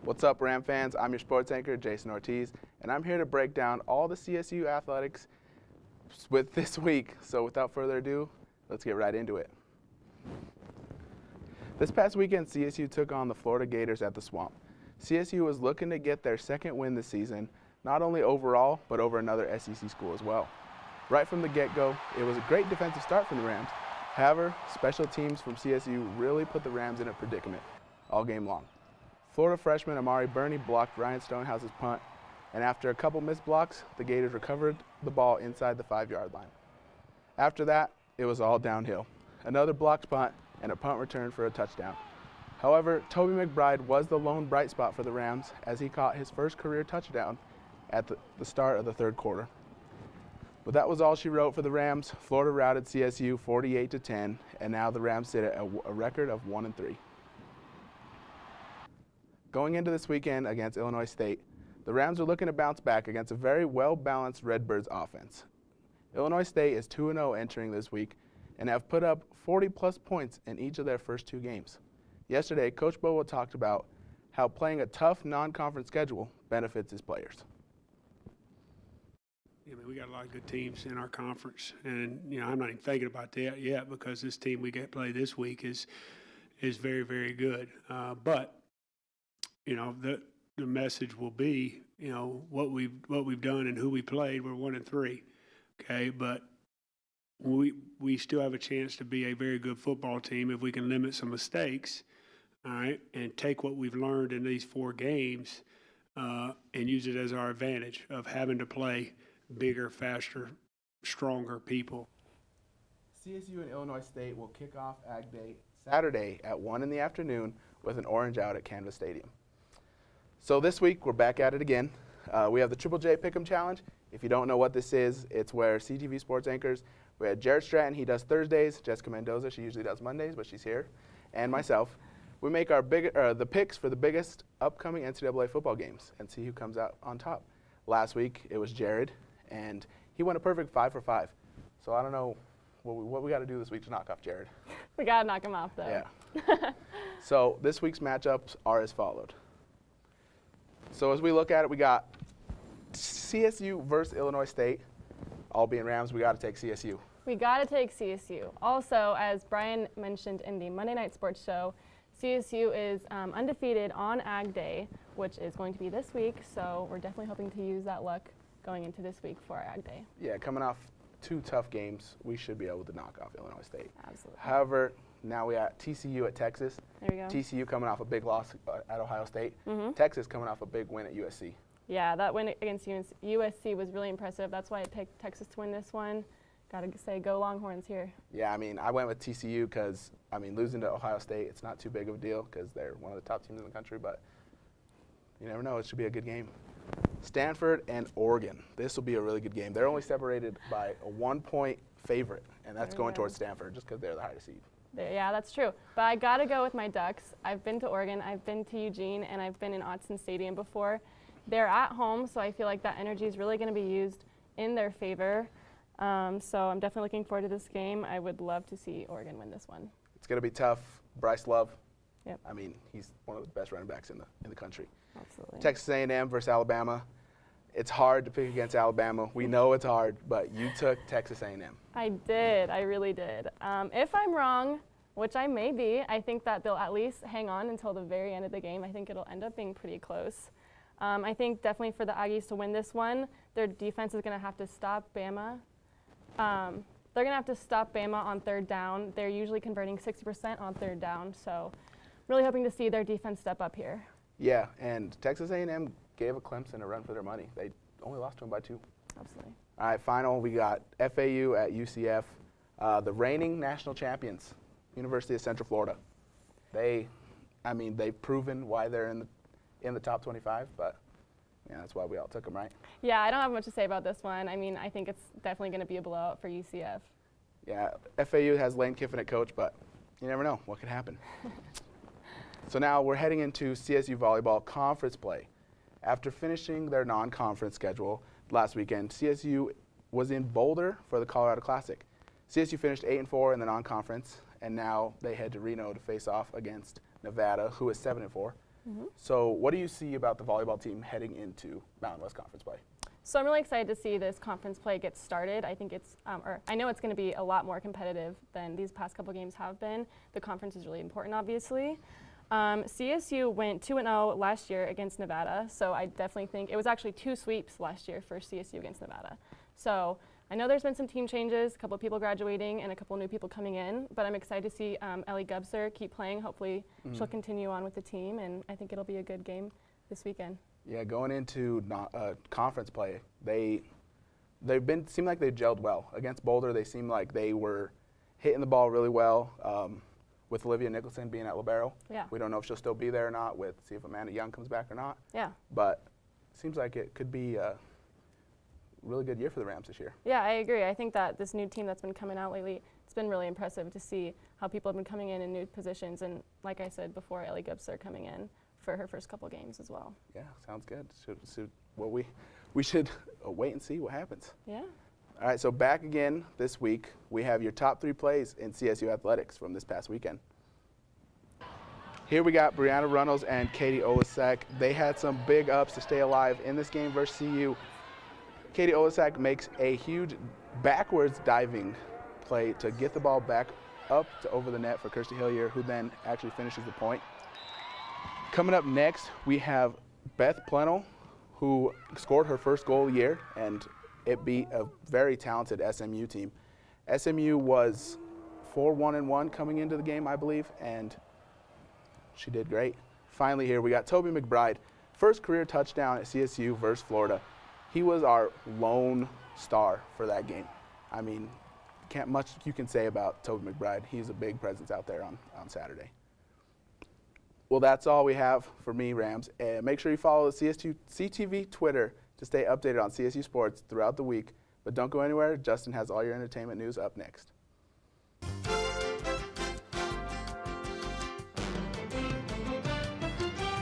What's up, Ram fans? I'm your sports anchor, Jayson Ortiz, and I'm here to break down all the CSU athletics with this week. So without further ado, let's get right into it. This past weekend, CSU took on the Florida Gators at the Swamp. CSU was looking to get their second win this season, not only overall, but over another SEC school as well. Right from the get-go, it was a great defensive start from the Rams. However, special teams from CSU really put the Rams in a predicament all game long. Florida freshman Amari Burney blocked Ryan Stonehouse's punt, and after a couple missed blocks, the Gators recovered the ball inside the 5-yard line. After that, it was all downhill. Another blocked punt and a punt return for a touchdown. However, Toby McBride was the lone bright spot for the Rams as he caught his first career touchdown at the start of the third quarter. But that was all she wrote for the Rams. Florida routed CSU 48-10, and now the Rams sit at a record of 1-3. Going into this weekend against Illinois State, the Rams are looking to bounce back against a very well-balanced Redbirds offense. Illinois State is 2-0 entering this week and have put up 40-plus points in each of their first 2 games. Yesterday, Coach Bowa talked about how playing a tough non-conference schedule benefits his players. Yeah, we got a lot of good teams in our conference, and I'm not even thinking about that yet because this team we get to play this week is very, very good. But the message will be, what we've done and who we played. We're 1-3, okay. But we still have a chance to be a very good football team if we can limit some mistakes, all right, and take what we've learned in these 4 games and use it as our advantage of having to play bigger, faster, stronger people. CSU and Illinois State will kick off Ag Day Saturday at 1 in the afternoon with an orange out at Canvas Stadium. So this week, we're back at it again. We have the Triple J Pick'em Challenge. If you don't know what this is, it's where CTV sports anchors, we had Jared Stratton, he does Thursdays, Jessica Mendoza, she usually does Mondays, but she's here, and myself. We make our the picks for the biggest upcoming NCAA football games and see who comes out on top. Last week, it was Jared, and he went a perfect 5 for 5. So I don't know what we got to do this week to knock off Jared. We got to knock him off, though. Yeah. So this week's matchups are as followed. So as we look at it, we got CSU versus Illinois State. All being Rams, we got to take CSU. We got to take CSU. Also, as Brian mentioned in the Monday Night Sports Show, CSU is undefeated on Ag Day, which is going to be this week. So we're definitely hoping to use that luck going into this week for our Ag Day. Yeah, coming off 2 tough games, we should be able to knock off Illinois State. Absolutely. However, now we got TCU at Texas. There we go. TCU coming off a big loss at Ohio State. Mm-hmm. Texas coming off a big win at USC. Yeah, that win against USC was really impressive. That's why I picked Texas to win this one. Got to say, go Longhorns here. Yeah, I went with TCU because, losing to Ohio State, it's not too big of a deal because they're one of the top teams in the country, but you never know. It should be a good game. Stanford and Oregon. This will be a really good game. They're only separated by a 1-point favorite, and that's going towards Stanford just because they're the highest seed. Yeah, that's true. But I got to go with my Ducks. I've been to Oregon, I've been to Eugene, and I've been in Autzen Stadium before. They're at home, so I feel like that energy is really going to be used in their favor. So I'm definitely looking forward to this game. I would love to see Oregon win this one. It's going to be tough. Bryce Love. Yep. He's one of the best running backs in the country. Absolutely. Texas A&M versus Alabama. It's hard to pick against Alabama. We know it's hard, but you took Texas A&M. I did. I really did. If I'm wrong, which I may be, I think that they'll at least hang on until the very end of the game. I think it'll end up being pretty close. I think definitely for the Aggies to win this one, their defense is going to have to stop Bama. They're going to have to stop Bama on 3rd down. They're usually converting 60% on 3rd down, so really hoping to see their defense step up here. Yeah, and Texas A&M gave a Clemson a run for their money. They only lost to them by 2. Absolutely. All right, final, we got FAU at UCF, the reigning national champions, University of Central Florida. They've proven why they're in the top 25, but yeah, that's why we all took them, right? Yeah, I don't have much to say about this one. I think it's definitely going to be a blowout for UCF. Yeah, FAU has Lane Kiffin at coach, but you never know what could happen. So now we're heading into CSU Volleyball conference play. After finishing their non-conference schedule last weekend, CSU was in Boulder for the Colorado Classic. CSU finished 8-4 in the non-conference, and now they head to Reno to face off against Nevada, who is 7-4. So what do you see about the volleyball team heading into Mountain West Conference play? So I'm really excited to see this conference play get started. I think it's, I know it's going to be a lot more competitive than these past couple games have been. The conference is really important, obviously. CSU went 2-0 last year against Nevada, so I definitely think it was actually 2 sweeps last year for CSU against Nevada. So I know there's been some team changes, a couple of people graduating and a couple new people coming in, but I'm excited to see Ellie Gubser keep playing. Hopefully she'll continue on with the team, and I think it'll be a good game this weekend. Yeah, going into conference play, seem like they gelled well. Against Boulder, they seemed like they were hitting the ball really well. With Olivia Nicholson being at libero, we don't know if she'll still be there or not. See if Amanda Young comes back or not. Yeah. But it seems like it could be a really good year for the Rams this year. Yeah, I agree. I think that this new team that's been coming out lately, it's been really impressive to see how people have been coming in new positions. And like I said before, Ellie Gubser coming in for her first couple games as well. Yeah, sounds good. We should wait and see what happens. Yeah. All right, so back again this week, we have your top 3 plays in CSU athletics from this past weekend. Here we got Brianna Runnels and Katie Olasak. They had some big ups to stay alive in this game versus CU. Katie Olasak makes a huge backwards diving play to get the ball back up to over the net for Kirsty Hillier, who then actually finishes the point. Coming up next, we have Beth Plenel, who scored her first goal of the year, and it beat a very talented SMU team. SMU was 4-1-1 coming into the game, I believe, and she did great. Finally here, we got Toby McBride. First career touchdown at CSU versus Florida. He was our lone star for that game. I mean, can't much you can say about Toby McBride. He's a big presence out there on Saturday. Well, that's all we have for me, Rams. And make sure you follow the CTV Twitter to stay updated on CSU sports throughout the week. But don't go anywhere. Justin has all your entertainment news up next.